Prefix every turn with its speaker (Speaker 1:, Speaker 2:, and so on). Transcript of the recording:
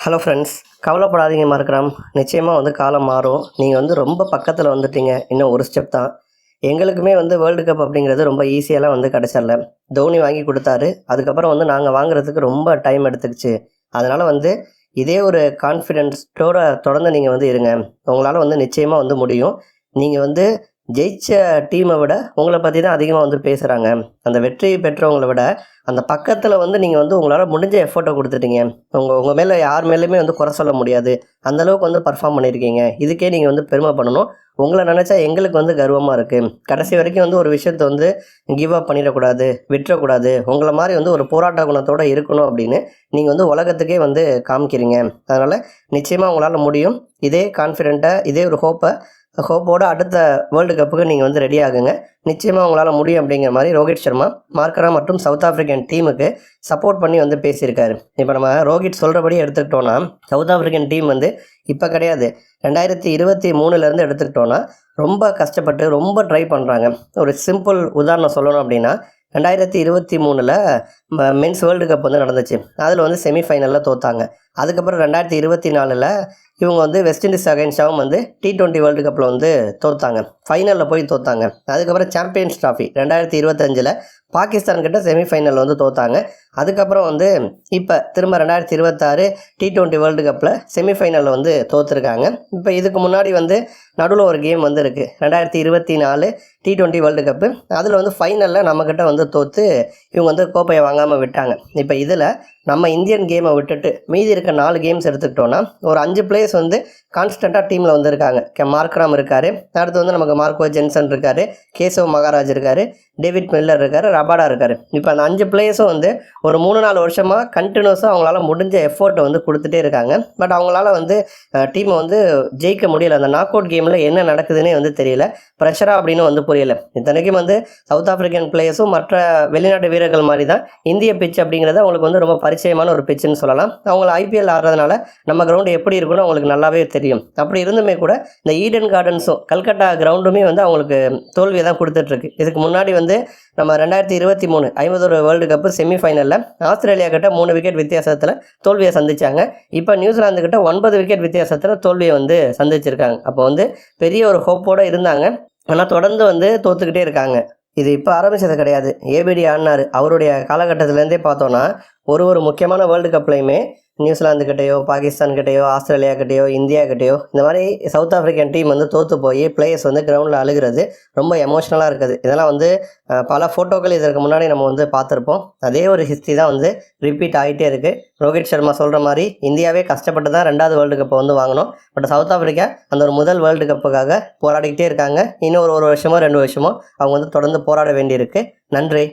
Speaker 1: Hello friends, கவலைப்படாதீங்க மறக்கிறாம். நிச்சயமாக காலம் மாறும். நீங்கள் ரொம்ப பக்கத்தில் வந்துட்டீங்க. இன்னும் ஒரு ஸ்டெப் தான். எங்களுக்குமே வேர்ல்டு கப் அப்படிங்கிறது ரொம்ப ஈஸியாலாம் கிடச்சிடல. தோனி வாங்கி கொடுத்தாரு. அதுக்கப்புறம் நாங்கள் வாங்குறதுக்கு ரொம்ப டைம் எடுத்துக்கிச்சு. அதனால் இதே ஒரு கான்ஃபிடென்ஸோட தொடர்ந்து நீங்கள் இருங்க. உங்களால் நிச்சயமாக முடியும். நீங்கள் ஜெயிச்ச டீமை விட உங்களை பற்றி தான் அதிகமாக பேசுகிறாங்க. அந்த வெற்றி பெற்றவங்களை விட அந்த பக்கத்தில் நீங்கள் உங்களால் முடிஞ்ச எஃபோர்ட்டை கொடுத்துட்டீங்க. உங்கள் மேலே யார் மேலேயுமே குறை சொல்ல முடியாது. அந்தளவுக்கு பர்ஃபார்ம் பண்ணியிருக்கீங்க. இதுக்கே நீங்கள் பெருமை பண்ணணும். உங்களை நினச்சா எங்களுக்கு கர்வமாக இருக்குது. கடைசி வரைக்கும் ஒரு விஷயத்தை கிவ் அப் பண்ணிடக்கூடாது, விட்டுறக்கூடாது. உங்களை மாதிரி ஒரு போராட்ட குணத்தோடு இருக்கணும் அப்படின்னு நீங்கள் உலகத்துக்கே காமிக்கிறீங்க. அதனால் நிச்சயமாக உங்களால் முடியும். இதே கான்ஃபிடென்ட்டாக, இதே ஒரு ஹோப்போடு அடுத்த வேர்ல்டு கப்புக்கு நீங்கள் ரெடி ஆகுங்க. நிச்சயமாக உங்களால் முடியும் அப்படிங்கிற மாதிரி ரோஹித் சர்மா மார்க்கரா மற்றும் சவுத் ஆஃப்ரிக்கன் டீமுக்கு சப்போர்ட் பண்ணி பேசியிருக்காரு. இப்போ நம்ம ரோஹித் சொல்கிறபடி எடுத்துக்கிட்டோன்னா, சவுத் ஆஃப்ரிக்கன் டீம் இப்போ கிடையாது, 2023 எடுத்துக்கிட்டோன்னா ரொம்ப கஷ்டப்பட்டு ரொம்ப ட்ரை பண்ணுறாங்க. ஒரு சிம்பிள் உதாரணம் சொல்லணும் அப்படின்னா, 2023 மென்ஸ் வேர்ல்டு கப் நடந்துச்சு. அதில் செமிஃபைனலில் தோற்றாங்க. அதுக்கப்புறம் 2024 இவங்க வெஸ்ட் இண்டீஸ் அகைன்ஸ்டாகவும் T20 வேர்ல்டு கப்பில் தோற்றாங்க. ஃபைனலில் போய் தோற்றாங்க. அதுக்கப்புறம் சாம்பியன்ஸ் ட்ராஃபி 2025 பாகிஸ்தான் கிட்ட செமிஃபைனலில் தோற்றாங்க. அதுக்கப்புறம் இப்போ திரும்ப 2026 T20 வேர்ல்டு கப்பில் செமிஃபைனலில் தோற்றுருக்காங்க. இப்போ இதுக்கு முன்னாடி நடுவில் ஒரு கேம் இருக்குது, 2024 T20 வேர்ல்டு கப்பு. அதில் ஃபைனலில் நம்மக்கிட்ட தோற்று இவங்க கோப்பையை வாங்காமல் விட்டாங்க. இப்போ இதில் நம்ம இந்தியன் கேமை விட்டுட்டு மீதி இருக்க 4 கேம்ஸ் எடுத்துக்கிட்டோன்னா ஒரு 5 பிளேயர்ஸ் கான்ஸ்டண்ட்டாக டீமில் இருக்காங்க. மார்க்ராம் இருக்கார், அடுத்து நமக்கு மார்க்கோ ஜென்சன் இருக்கார், கேசவ் மகாராஜ் இருக்கார், டேவிட் மில்லர் இருக்கார், ரபாடா இருக்கார். இப்போ அந்த 5 பிளேயர்ஸும் ஒரு 3-4 வருஷமாக கண்டினியூஸாக அவங்களால முடிஞ்ச எஃபோர்ட்டை கொடுத்துட்டே இருக்காங்க. பட் அவங்களால டீமை ஜெயிக்க முடியல. அந்த நாக் அவுட் கேமில் என்ன நடக்குதுன்னே தெரியல. ப்ரெஷராக அப்படின்னு புரியல. இத்தனைக்கும் சவுத் ஆஃப்ரிக்கன் பிளேயர்ஸும் மற்ற வெளிநாட்டு வீரர்கள் மாதிரி தான் இந்திய பிச் அப்படிங்கிறது அவங்களுக்கு ரொம்ப பரிச்சயமான ஒரு பிச்சுன்னு சொல்லலாம். அவங்கள IPL ஆடுறதுனால நம்ம கிரவுண்டு எப்படி இருக்குன்னு அவங்களுக்கு நல்லாவே தெரியும். அப்படி இருந்துமே கூட இந்த ஈடன் கார்டன்ஸும் கல்கட்டா கிரவுண்டுமே அவங்களுக்கு தோல்வியை தான் கொடுத்துட்ருக்கு. இதுக்கு முன்னாடி நம்ம 2023 51 வேர்ல்டு கப்பு செமிஃபைனலில் ஆஸ்திரேலியா கிட்ட 3 விக்கெட் வித்தியாசத்தில் தோல்வியை சந்திச்சாங்க. இப்போ நியூசிலாந்து கிட்ட 9 விக்கெட் வித்தியாசத்தில் தோல்வியை சந்திச்சிருக்காங்க. அப்போ பெரிய ஒரு ஹோப்போடு இருந்தாங்க. ஆனால் தொடர்ந்து தோற்றுக்கிட்டே இருக்காங்க. இது இப்போ ஆரம்பித்தது கிடையாது. ABD ஆடினார். அவருடைய காலகட்டத்திலேருந்தே பார்த்தோன்னா ஒரு முக்கியமான வேர்ல்டு கப்லையுமே நியூசிலாந்துக்கிட்டேயோ, பாகிஸ்தான்கிட்டேயோ, ஆஸ்திரேலியாக்கிட்டேயோ, இந்தியாக்கிட்டேயோ இந்த மாதிரி சவுத் ஆஃப்ரிக்கன் டீம் தோற்று போய் பிளேயர்ஸ் கிரவுண்டில் அழுகிறது ரொம்ப எமோஷ்னலாக இருக்குது. இதெல்லாம் பல ஃபோட்டோக்கள் இதற்கு முன்னாடி நம்ம பார்த்துருப்போம். அதே ஒரு ஹிஸ்ட்ரி தான் ரிப்பீட் ஆகிட்டே இருக்குது. ரோஹித் சர்மா சொல்கிற மாதிரி இந்தியாவே கஷ்டப்பட்டு தான் 2வது வேர்ல்டு கப்பை வாங்கணும். பட் சவுத் ஆஃப்ரிக்கா அந்த ஒரு முதல் வேர்ல்டு கப்புக்காக போராடிக்கிட்டே இருக்காங்க. இன்னும் ஒரு வருஷமோ 2 வருஷமோ அவங்க தொடர்ந்து போராட வேண்டியிருக்கு. நன்றி.